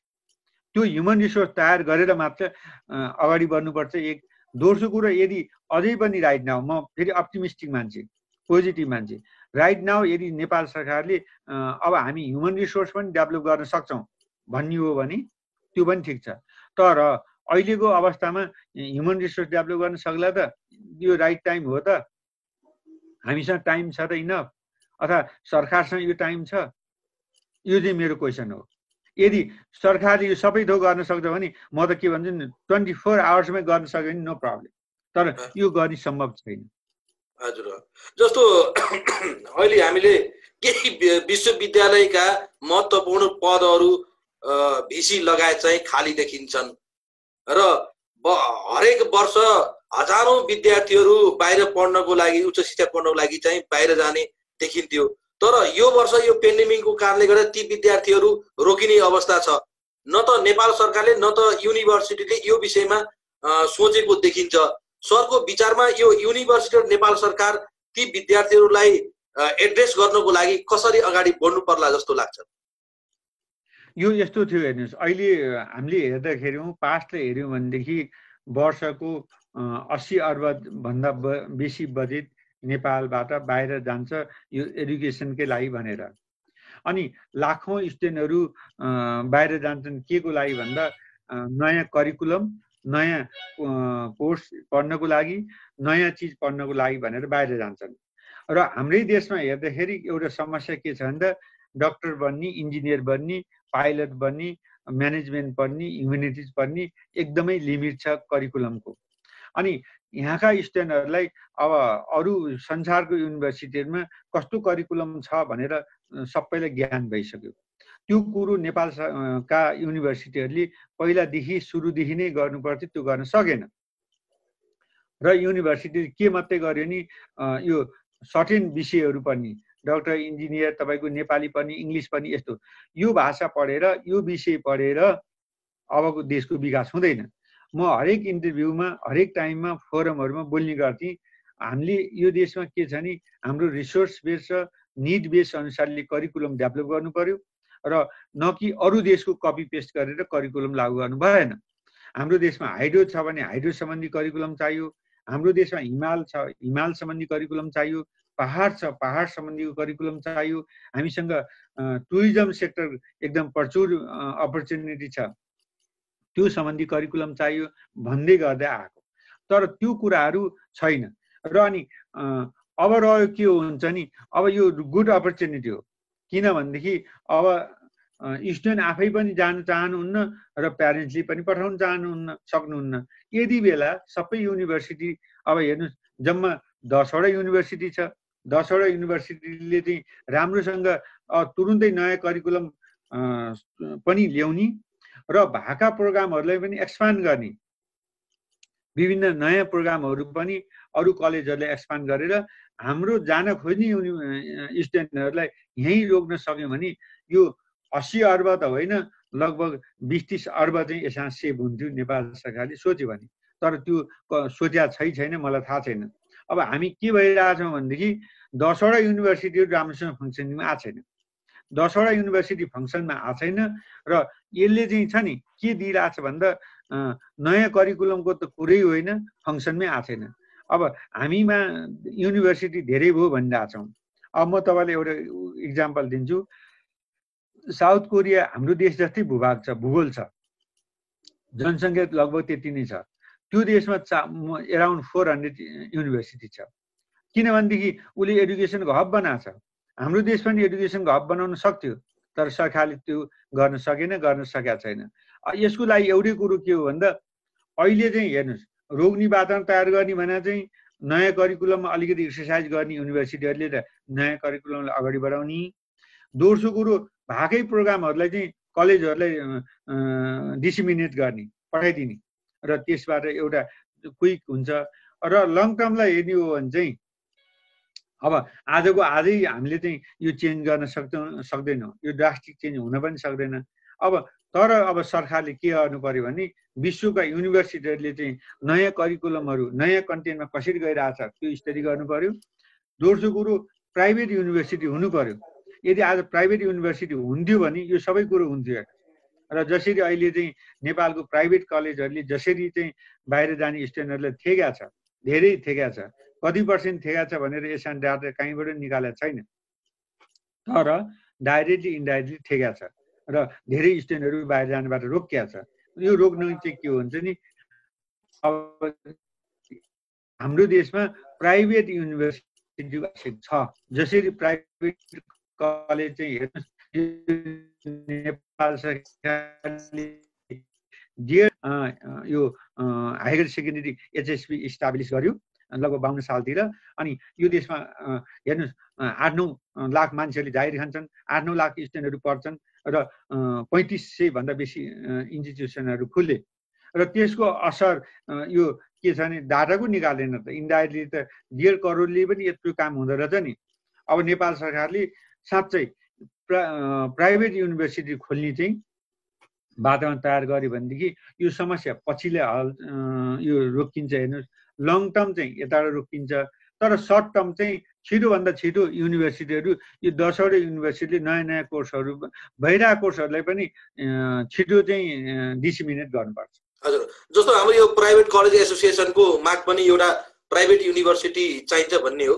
त्यो ह्युमन रिसोर्स तयार गरेर मात्र अगाडि बढ्नुपर्छ। 1 दोस्रो कुरो, यदि अझै पनि राइट नाउ, म फेरि अप्टिमिस्टिक मान्छे, पोजिटिभ मान्छे, राइट नाउ यदि नेपाल सरकारले अब हामी ह्युमन रिसोर्स पनि डेभलप गर्न सक्छौँ भन्ने हो भने त्यो पनि ठिक छ। तर अहिलेको अवस्थामा ह्युमन रिसोर्स डेभलप गर्न सक्ला त? यो राइट टाइम हो त? हामीसँग टाइम छ त इनफ, अथवा सरकारसँग यो टाइम छ? यो चाहिँ मेरो क्वेसन हो। यदि सरकारले यो सबै थोक गर्न सक्छ भने म त के भन्छु नि, 24 आवर्समै गर्न सक्यो भने नो प्रब्लम, तर यो गर्ने सम्भव छैन। हजुर, जस्तो अहिले हामीले केही विश्वविद्यालयका महत्त्वपूर्ण पदहरू भिसी लगायत चाहिँ खाली देखिन्छन् र हरेक वर्ष हजारौं विद्यार्थीहरू बाहिर पढ्नको लागि, उच्च शिक्षा पढ्नको लागि चाहिँ बाहिर जाने देखिन्थ्यो। तर यो वर्ष यो पेन्डेमिकको कारणले गर्दा ती विद्यार्थीहरू रोकिने अवस्था छ। न त नेपाल सरकारले न त युनिभर्सिटीले यो विषयमा सोचेको देखिन्छ। सरको विचारमा यो युनिभर्सिटी र नेपाल सरकार ती विद्यार्थीहरूलाई एड्रेस गर्नको लागि कसरी अगाडि बढ्नु पर्ला जस्तो लाग्छ? यो यस्तो थियो हेर्नुहोस्, अहिले हामीले हेर्दाखेरि पास्टले हेऱ्यौँ भनेदेखि वर्षको 80 अर्ब भन्दा बेसी बजेट नेपालबाट बाहिर जान्छ यो एजुकेसनकै लागि भनेर। अनि लाखौँ स्टुडेन्टहरू बाहिर जान्छन् के को लागि भन्दा नयाँ करिकुलम, नयाँ कोर्स पढ्नको लागि, नयाँ चिज पढ्नको लागि भनेर बाहिर जान्छन्। र हाम्रै देशमा हेर्दाखेरि एउटा समस्या के छ भन्दा डक्टर बन्ने, इन्जिनियर बन्ने, पाइलट बन्ने, म्यानेजमेन्ट पढ्ने, ह्युमेनिटिज पढ्ने एकदमै लिमिट छ करिकुलमको। अनि यहाँका स्टुडेन्टहरूलाई अब अरू संसारको युनिभर्सिटीहरूमा कस्तो करिकुलम छ भनेर सबैलाई ज्ञान भइसक्यो। त्यो कुरो नेपालका युनिभर्सिटीहरूले पहिलादेखि सुरुदेखि नै गर्नुपर्थ्यो, त्यो गर्न सकेन। र युनिभर्सिटी के मात्रै गर्यो नि यो सर्टेन विषयहरू पनि डक्टर, इन्जिनियर, तपाईँको नेपाली पनि, इङ्ग्लिस पनि, यस्तो यो भाषा पढेर, यो विषय पढेर अबको देशको विकास हुँदैन। म हरेक इन्टरभ्यूमा, हरेक टाइममा, फोरमहरूमा बोल्ने गर्थेँ, हामीले यो देशमा के छ नि हाम्रो रिसोर्स बेस र निड बेस अनुसारले करिकुलम डेभलप गर्नु पर्यो र न कि अरू देशको कपी पेस्ट गरेर करिकुलम लागू गर्नु भएन। हाम्रो देशमा हाइड्रो छ भने हाइड्रो सम्बन्धी करिकुलम चाहियो, हाम्रो देशमा हिमाल छ, हिमाल सम्बन्धी करिकुलम चाहियो, पहाड छ, पहाड सम्बन्धीको करिकुलम चाहियो, हामीसँग टुरिज्म सेक्टर एकदम प्रचुर अपर्च्युनिटी छ, त्यो सम्बन्धी करिकुलम चाहियो भन्दै गर्दै आएको। तर त्यो कुराहरू छैन। र अनि अब रह्यो के हुन्छ नि, अब यो गुड अपर्च्युनिटी हो, किनभनेदेखि अब स्टुडेन्ट आफै पनि जान चाहनुहुन्न र प्यारेन्ट्सले पनि पठाउन सक्नुहुन्न। यदि बेला सबै युनिभर्सिटी अब हेर्नुहोस् जम्मा 10वटा युनिभर्सिटी छ, 10वटा युनिभर्सिटीले चाहिँ राम्रोसँग तुरुन्तै नयाँ करिकुलम पनि ल्याउने र भाका प्रोग्रामहरूलाई पनि एक्सपान्ड गर्ने, विभिन्न नयाँ प्रोग्रामहरू पनि अरू कलेजहरूले एक्सपान्ड गरेर हाम्रो जान खोज्ने स्टुडेन्टहरूलाई यहीँ रोक्न सक्यौँ भने यो 80 अर्ब त होइन, लगभग 20-30 अर्ब चाहिँ यसमा सेभ हुन्थ्यो नेपाल सरकारले सोच्यो भने। तर त्यो सोच्या छैन, मलाई थाहा छैन। अब हामी के भइरहेछौँ भनेदेखि 10वटा युनिभर्सिटीहरू राम्रोसँग फङ्सनिङमा आएको छैन, 10वटा युनिभर्सिटी फङ्सनमा आएको छैन र यसले चाहिँ छ नि के दिइरहेछ भन्दा नयाँ करिकुलमको त कुरै होइन, फङ्सनमै आएको छैन। अब हामीमा युनिभर्सिटी धेरै भयो भनिरहेछौँ। अब म तपाईँलाई एउटा इक्जाम्पल दिन्छु। साउथ कोरिया हाम्रो देश जस्तै भूभाग छ, भूगोल छ, जनसङ्ख्या लगभग त्यति नै छ। त्यो देशमा एराउन्ड 400 युनिभर्सिटी छ, किनभनेदेखि उसले एडुकेसनको हब बनाएको छ। हाम्रो देश पनि एडुकेसनको हब बनाउन सक्थ्यो, तर सरकारले त्यो गर्न सकेन, गर्न सकेका छैन। यसको लागि एउटै कुरो के हो भन्दा अहिले चाहिँ हेर्नुहोस्, रोक्ने वातावरण तयार गर्ने भने चाहिँ नयाँ करिकुलममा अलिकति एक्सर्साइज गर्ने युनिभर्सिटीहरूले र नयाँ करिकुलमलाई अगाडि बढाउने। दोस्रो कुरो भाकै प्रोग्रामहरूलाई चाहिँ कलेजहरूलाई डिसिमिनेट गर्ने, पठाइदिने र त्यसबाट एउटा क्विक हुन्छ। र लङ टर्मलाई हेर्ने हो भने चाहिँ अब आजको आजै हामीले चाहिँ यो चेन्ज गर्न सक्दैनौँ, यो ड्रास्टिक चेन्ज हुन पनि सक्दैन। तर अब सरकारले के गर्नु पर्यो भने विश्वका युनिभर्सिटीहरूले चाहिँ नयाँ करिकुलमहरू, नयाँ कन्टेन्टमा कसरी गइरहेछ त्यो स्टडी गर्नु पर्यो। दोस्रो कुरो प्राइभेट युनिभर्सिटी हुनु पर्यो। यदि आज प्राइभेट युनिभर्सिटी हुन्थ्यो भने यो सबै कुरो हुन्थ्यो। र जसरी अहिले चाहिँ नेपालको प्राइभेट कलेजहरूले जसरी चाहिँ बाहिर जाने स्टुडेन्टहरूलाई थेगा छ, धेरै थेगा छ, कति पर्सेन्ट थेगा छ भनेर यसमा डाटा कहीँबाट निकालेको छैन, तर डाइरेक्टली इन्डाइरेक्टली थेगा छ र धेरै स्टुडेन्टहरू बाहिर जानबाट रोकिया छ। यो रोक्न चाहिँ के हुन्छ नि, अब हाम्रो देशमा प्राइभेट युनिभर्सिटी छ, जसरी प्राइभेट कलेज चाहिँ हेर्नुहोस् नेपाल सरकारले यो हायर सेकेन्डरी एचएसपी इस्टाब्लिस गर्यो लगभग 52 सालतिर। अनि यो देशमा हेर्नुहोस् 8-9 लाख मान्छेहरूले जागिर खान्छन्, 8-9 लाख स्टुडेन्टहरू पढ्छन् र 3500 भन्दा बेसी इन्स्टिट्युसनहरू खुले। र त्यसको असर यो के छ भने डाटाको निकालेन त, इन्डाइरेक्टली त 1.5 करोडले पनि यत्रो काम हुँदो रहेछ नि। अब नेपाल सरकारले साँच्चै प्राइभेट युनिभर्सिटी खोल्ने चाहिँ वातावरण तयार गर्यो भनेदेखि यो समस्या पछिल्लो यो रोकिन्छ। हेर्नुहोस् लङ टर्म चाहिँ यताबाट रोकिन्छ, तर सर्ट टर्म चाहिँ छिटोभन्दा छिटो युनिभर्सिटीहरू यो 10वटा युनिभर्सिटीले नयाँ नयाँ कोर्सहरू भइरहेको कोर्सहरूलाई पनि छिटो चाहिँ डिसिमिनेट गर्नुपर्छ। हजुर, जस्तो हाम्रो यो प्राइभेट कलेज एसोसिएसनको माग पनि एउटा प्राइभेट युनिभर्सिटी चाहिन्छ भन्ने हो।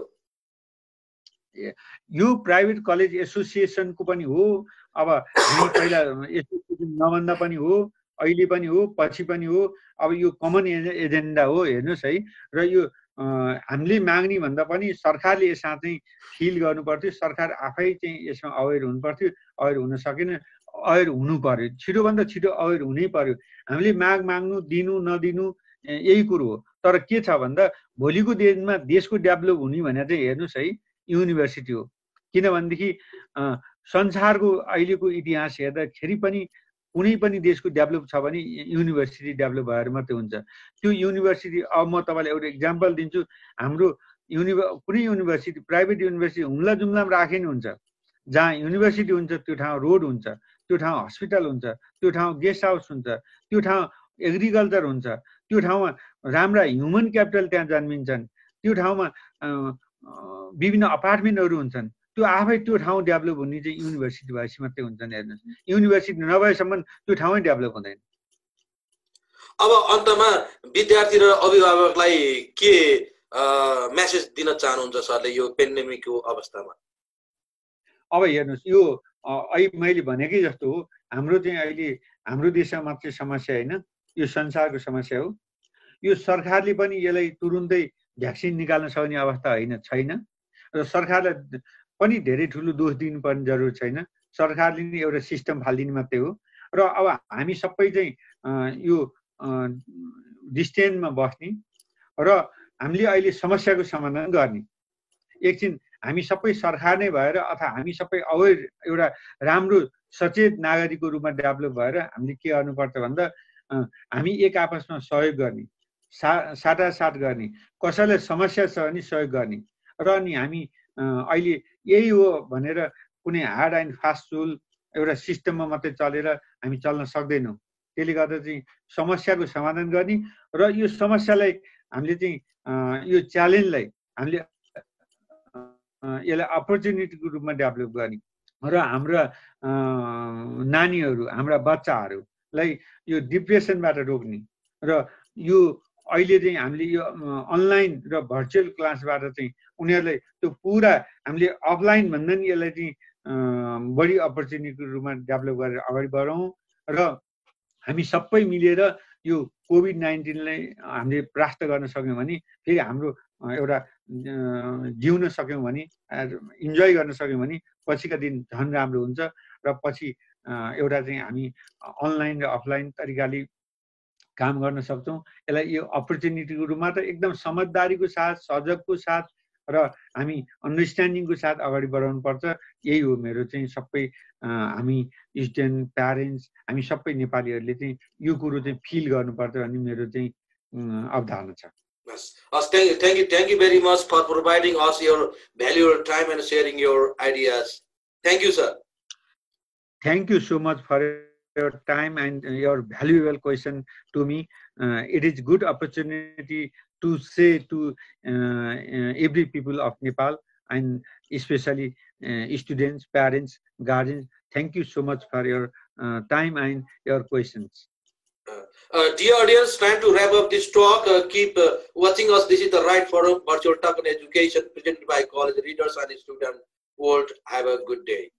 यो प्राइभेट कलेज एसोसिएसनको पनि हो। अब हामी पहिला एसोसिएसन नभन्दा पनि हो, अहिले पनि हो, पछि पनि हो। अब यो कमन एजेन्डा हो, हेर्नुहोस् है। र यो हामीले माग्ने भन्दा पनि सरकारले यसमा चाहिँ फिल गर्नु पर्थ्यो, सरकार आफै चाहिँ यसमा अवेर हुनु पर्थ्यो। अवेर हुन सकेन, अवेर हुनु पर्यो, छिटोभन्दा छिटो अवेर हुनै पर्यो। हामीले माग्नु दिनु नदिनु यही कुरो हो। तर के छ भन्दा भोलिको दिनमा देशको डेभलप हुने भने चाहिँ हेर्नुहोस् है, युनिभर्सिटी हो। किनभनेदेखि संसारको अहिलेको इतिहास हेर्दाखेरि पनि कुनै पनि देशको डेभलप छ भने युनिभर्सिटी डेभलप भएर मात्रै हुन्छ। त्यो युनिभर्सिटी, अब म तपाईँलाई एउटा इक्जाम्पल दिन्छु। हाम्रो कुनै युनिभर्सिटी, प्राइभेट युनिभर्सिटी हुम्ला जुम्लामा राखे नि हुन्छ। जहाँ युनिभर्सिटी हुन्छ त्यो ठाउँ रोड हुन्छ, त्यो ठाउँ हस्पिटल हुन्छ, त्यो ठाउँ गेस्ट हाउस हुन्छ, त्यो ठाउँ एग्रिकल्चर हुन्छ, त्यो ठाउँमा राम्रा ह्युमन क्यापिटल त्यहाँ जन्मिन्छन्, त्यो ठाउँमा विभिन्न अपार्टमेन्टहरू हुन्छन्। त्यो आफै त्यो ठाउँ डेभलप हुने चाहिँ युनिभर्सिटी भएपछि मात्रै हुन्छ नि। हेर्नुहोस्, युनिभर्सिटी नभएसम्म त्यो ठाउँै डेभलप हुँदैन। अब अन्तमा विद्यार्थी र अभिभावकलाई के मेसेज दिन चाहनुहुन्छ सरले यो पेन्डेमिकको अवस्थामा? अब हेर्नुहोस्, यो अहिले मैले भनेकै जस्तो हो, हाम्रो चाहिँ अहिले हाम्रो देशमा मात्रै समस्या होइन, यो संसारको समस्या हो। यो सरकारले पनि यसलाई तुरुन्तै भ्याक्सिन निकाल्न सक्ने अवस्था छैन। र सरकारलाई पनि धेरै ठुलो दोष दिनुपर्ने जरुरत छैन। सरकारले नि एउटा सिस्टम फालिदिने मात्रै हो। र अब हामी सबै चाहिँ यो डिस्टेन्समा बस्ने र हामीले अहिले समस्याको समाधान गर्ने। एकछिन हामी सबै सरकार नै भएर अथवा हामी सबै अवेर एउटा राम्रो सचेत नागरिकको रूपमा डेभलप भएर हामीले के गर्नुपर्छ भन्दा हामी एक आपसमा सहयोग गर्ने, साटासाट गर्ने, कसैलाई समस्या छ भने सहयोग गर्ने। र अनि हामी अहिले यही हो भनेर कुनै हार्ड एन्ड फास्ट रुल एउटा सिस्टममा मात्रै चलेर हामी चल्न सक्दैनौँ। त्यसले गर्दा चाहिँ समस्याको समाधान गर्ने र यो समस्यालाई हामीले चाहिँ यो च्यालेन्जलाई हामीले यसलाई अपर्च्युनिटीको रूपमा डेभलप गर्ने र हाम्रा नानीहरू, हाम्रा बच्चाहरूलाई यो डिप्रेसनबाट रोक्ने। र यो अहिले चाहिँ हामीले यो अनलाइन र भर्चुअल क्लासबाट चाहिँ उनीहरूलाई त्यो पुरा हामीले अफलाइन भन्दा नि यसलाई चाहिँ बढी अपर्च्युनिटीको रूपमा डेभलप गरेर अगाडि बढाउँ। र हामी सबै मिलेर यो कोभिड-19लाई हामीले परास्त गर्न सक्यौँ भने, फेरि हाम्रो एउटा जिउन सक्यौँ भने, इन्जोय गर्न सक्यौँ भने पछिका दिन झन् राम्रो हुन्छ। र पछि एउटा चाहिँ हामी अनलाइन र अफलाइन तरिकाले काम गर्न सक्छौँ। यसलाई यो अपर्च्युनिटीको रूपमा त एकदम समझदारीको साथ, सजगको साथ र हामी अन्डरस्ट्यान्डिङको साथ अगाडि बढाउनु पर्छ। यही हो मेरो चाहिँ सबै हामी स्टुडेन्ट, प्यारेन्ट्स, हामी सबै नेपालीहरूले चाहिँ यो कुरो चाहिँ फिल गर्नुपर्छ भन्ने मेरो चाहिँ अवधारणा छ। Thank you very much for providing us your valuable time and sharing your ideas. Thank you, sir. Thank you so much for your time and your valuable question to me. It is good opportunity to say to every people of Nepal, and especially students, parents, guardians. Thank you so much for your time and your questions. Dear audience, time to wrap up this talk. Keep watching us. This is the Right Forum, Virtual Talk on Education, presented by College Readers and Student World. Have a good day.